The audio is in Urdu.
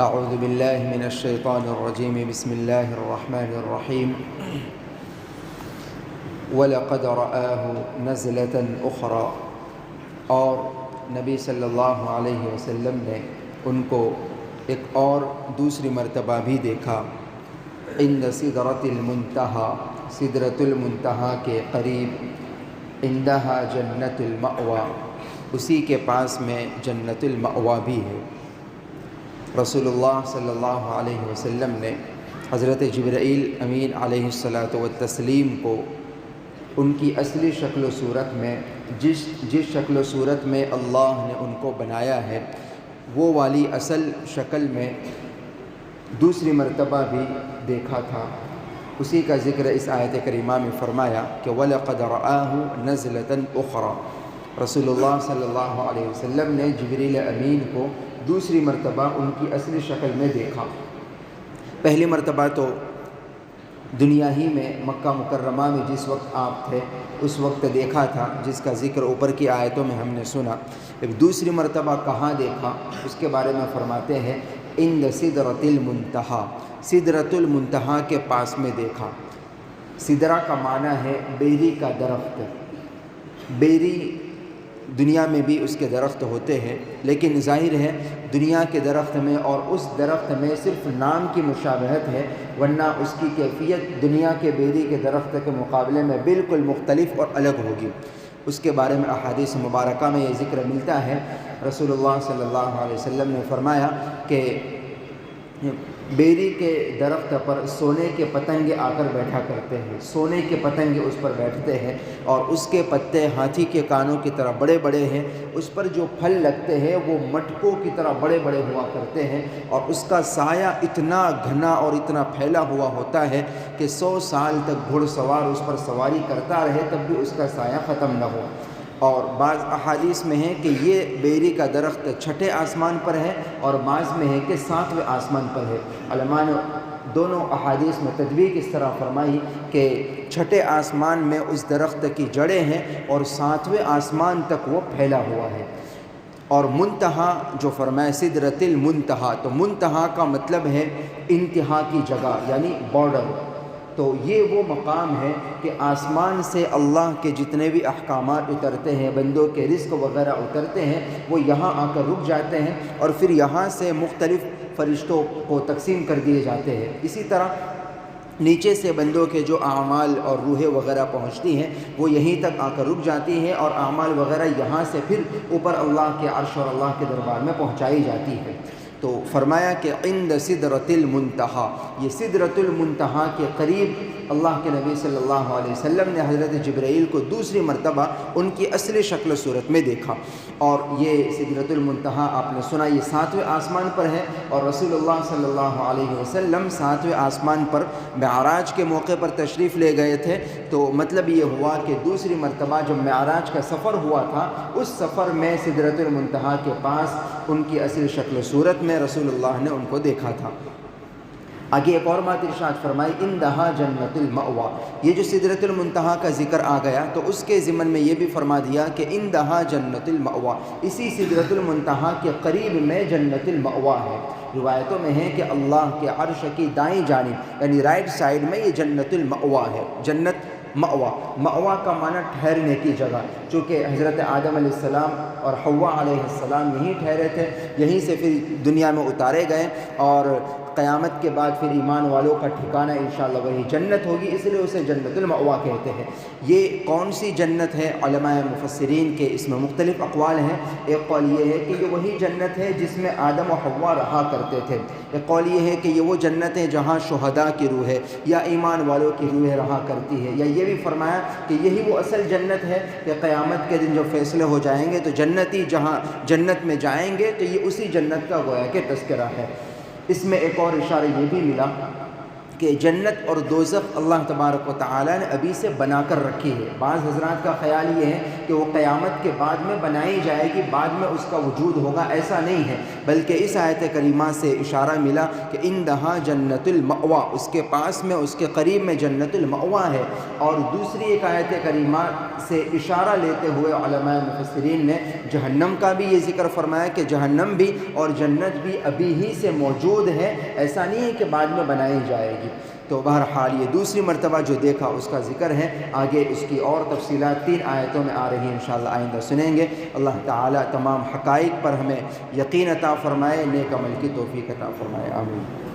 اعوذ باللہ من الشیطان الرجیم بسم اللہ الرحمن الرحیم وَلَقَدْ رَآهُ نَزْلَةً أُخْرَى، اور نبی صلی اللہ علیہ وسلم نے ان کو ایک اور دوسری مرتبہ بھی دیکھا، عند سدرۃ المنتہی، سدرۃ المنتہی کے قریب، عندہا جنت المأویٰ، اسی کے پاس میں جنت المأویٰ بھی ہے۔ رسول اللہ صلی اللہ علیہ وسلم نے حضرت جبرائیل امین علیہ الصلاۃ والتسلیم کو ان کی اصلی شکل و صورت میں جس شکل و صورت میں اللہ نے ان کو بنایا ہے وہ والی اصل شکل میں دوسری مرتبہ بھی دیکھا تھا۔ اسی کا ذکر اس آیت کریمہ میں فرمایا کہ وَلَقَدْ رَآهُ نَزْلَةً أُخْرَى، رسول اللہ صلی اللہ علیہ وسلم نے جبریل امین کو دوسری مرتبہ ان کی اصلی شکل میں دیکھا۔ پہلی مرتبہ تو دنیا ہی میں مکہ مکرمہ میں جس وقت آپ تھے اس وقت دیکھا تھا، جس کا ذکر اوپر کی آیتوں میں ہم نے سنا۔ ایک دوسری مرتبہ کہاں دیکھا اس کے بارے میں فرماتے ہیں عند سدرۃ المنتہی، سدرۃ المنتہی کے پاس میں دیکھا۔ سدرہ کا معنی ہے بیری کا درخت۔ بیری دنیا میں بھی اس کے درخت ہوتے ہیں، لیکن ظاہر ہے دنیا کے درخت میں اور اس درخت میں صرف نام کی مشابہت ہے، ورنہ اس کی کیفیت دنیا کے بیری کے درخت کے مقابلے میں بالکل مختلف اور الگ ہوگی۔ اس کے بارے میں احادیث مبارکہ میں یہ ذکر ملتا ہے۔ رسول اللہ صلی اللہ علیہ وسلم نے فرمایا کہ بیری کے درخت پر سونے کے پتنگے آ کر بیٹھا کرتے ہیں، سونے کے پتنگے اس پر بیٹھتے ہیں، اور اس کے پتے ہاتھی کے کانوں کی طرح بڑے بڑے ہیں، اس پر جو پھل لگتے ہیں وہ مٹکوں کی طرح بڑے بڑے ہوا کرتے ہیں، اور اس کا سایہ اتنا گھنا اور اتنا پھیلا ہوا ہوتا ہے کہ 100 سال تک گھڑ سوار اس پر سواری کرتا رہے تب بھی اس کا سایہ ختم نہ ہو۔ اور بعض احادیث میں ہے کہ یہ بیری کا درخت چھٹے آسمان پر ہے، اور بعض میں ہے کہ 7ویں آسمان پر ہے۔ علماء نے دونوں احادیث میں تطبیق اس طرح فرمائی کہ چھٹے آسمان میں اس درخت کی جڑیں ہیں اور 7ویں آسمان تک وہ پھیلا ہوا ہے۔ اور منتہا جو فرمایا سدرۃ المنتہی، تو منتہا کا مطلب ہے انتہا کی جگہ، یعنی بارڈر۔ تو یہ وہ مقام ہے کہ آسمان سے اللہ کے جتنے بھی احکامات اترتے ہیں، بندوں کے رزق وغیرہ اترتے ہیں، وہ یہاں آ کر رک جاتے ہیں اور پھر یہاں سے مختلف فرشتوں کو تقسیم کر دیے جاتے ہیں۔ اسی طرح نیچے سے بندوں کے جو اعمال اور روحیں وغیرہ پہنچتی ہیں وہ یہیں تک آ کر رک جاتی ہیں، اور اعمال وغیرہ یہاں سے پھر اوپر اللہ کے عرش اور اللہ کے دربار میں پہنچائی جاتی ہے۔ تو فرمایا کہ عند سدرۃ المنتہی، یہ سدرۃ المنتہی کے قریب اللہ کے نبی صلی اللہ علیہ وسلم نے حضرت جبرائیل کو دوسری مرتبہ ان کی اصلی شکل و صورت میں دیکھا۔ اور یہ سدرۃ المنتہی آپ نے سنا یہ 7ویں آسمان پر ہے، اور رسول اللہ صلی اللہ علیہ وسلم 7ویں آسمان پر معراج کے موقع پر تشریف لے گئے تھے۔ تو مطلب یہ ہوا کہ دوسری مرتبہ جب معراج کا سفر ہوا تھا اس سفر میں سدرۃ المنتہی کے پاس ان کی اصلی شکل و صورت میں رسول اللہ نے ان کو دیکھا تھا۔ آگے ایک اور بات ارشاد فرمائی عندہا جنت المأویٰ، یہ جو سدرۃ المنتہی کا ذکر آ گیا تو اس کے ضمن میں یہ بھی فرما دیا کہ عندہا جنت المأویٰ، اسی سدرۃ المنتہی کے قریب میں جنت المأویٰ ہے۔ روایتوں میں ہے کہ اللہ کے عرش کی دائیں جانب یعنی رائٹ سائڈ میں یہ جنت المأویٰ ہے۔ جنت مأویٰ، مأویٰ کا معنی ٹھہرنے کی جگہ، چونکہ حضرت آدم علیہ السلام اور حوا علیہ السلام یہیں ٹھہرے تھے، یہیں سے پھر دنیا میں اتارے گئے، اور قیامت کے بعد پھر ایمان والوں کا ٹھکانہ انشاءاللہ وہی جنت ہوگی، اس لیے اسے جنت المأویٰ کہتے ہیں۔ یہ کون سی جنت ہے؟ علماء مفسرین کے اس میں مختلف اقوال ہیں۔ ایک قول یہ ہے کہ یہ وہی جنت ہے جس میں آدم و حوا رہا کرتے تھے، ایک قول یہ ہے کہ یہ وہ جنت ہے جہاں شہداء کی روحیں یا ایمان والوں کی روحیں رہا کرتی ہے، یا یہ بھی فرمایا کہ یہی وہ اصل جنت ہے کہ قیامت کے دن جب فیصلے ہو جائیں گے تو جنتی جہاں جنت میں جائیں گے تو یہ اسی جنت کا گویا کہ تذکرہ ہے۔ اس میں ایک اور اشارہ یہ بھی ملا کہ جنت اور دوزخ اللہ تبارک و تعالی نے ابھی سے بنا کر رکھی ہے۔ بعض حضرات کا خیال یہ ہے کہ وہ قیامت کے بعد میں بنائی جائے گی، بعد میں اس کا وجود ہوگا، ایسا نہیں ہے، بلکہ اس آیت کریمہ سے اشارہ ملا کہ اندہا جنت المأوا، اس کے پاس میں، اس کے قریب میں جنت المأوا ہے۔ اور دوسری ایک آیت کریمہ سے اشارہ لیتے ہوئے علماء مفسرین نے جہنم کا بھی یہ ذکر فرمایا کہ جہنم بھی اور جنت بھی ابھی ہی سے موجود ہے، ایسا نہیں ہے کہ بعد میں بنائی جائے گی۔ تو بہرحال یہ دوسری مرتبہ جو دیکھا اس کا ذکر ہے، آگے اس کی اور تفصیلات 3 آیتوں میں آ رہی ہیں، انشاءاللہ آئندہ سنیں گے۔ اللہ تعالیٰ تمام حقائق پر ہمیں یقین عطا فرمائے، نیک عمل کی توفیق عطا فرمائے، آمین۔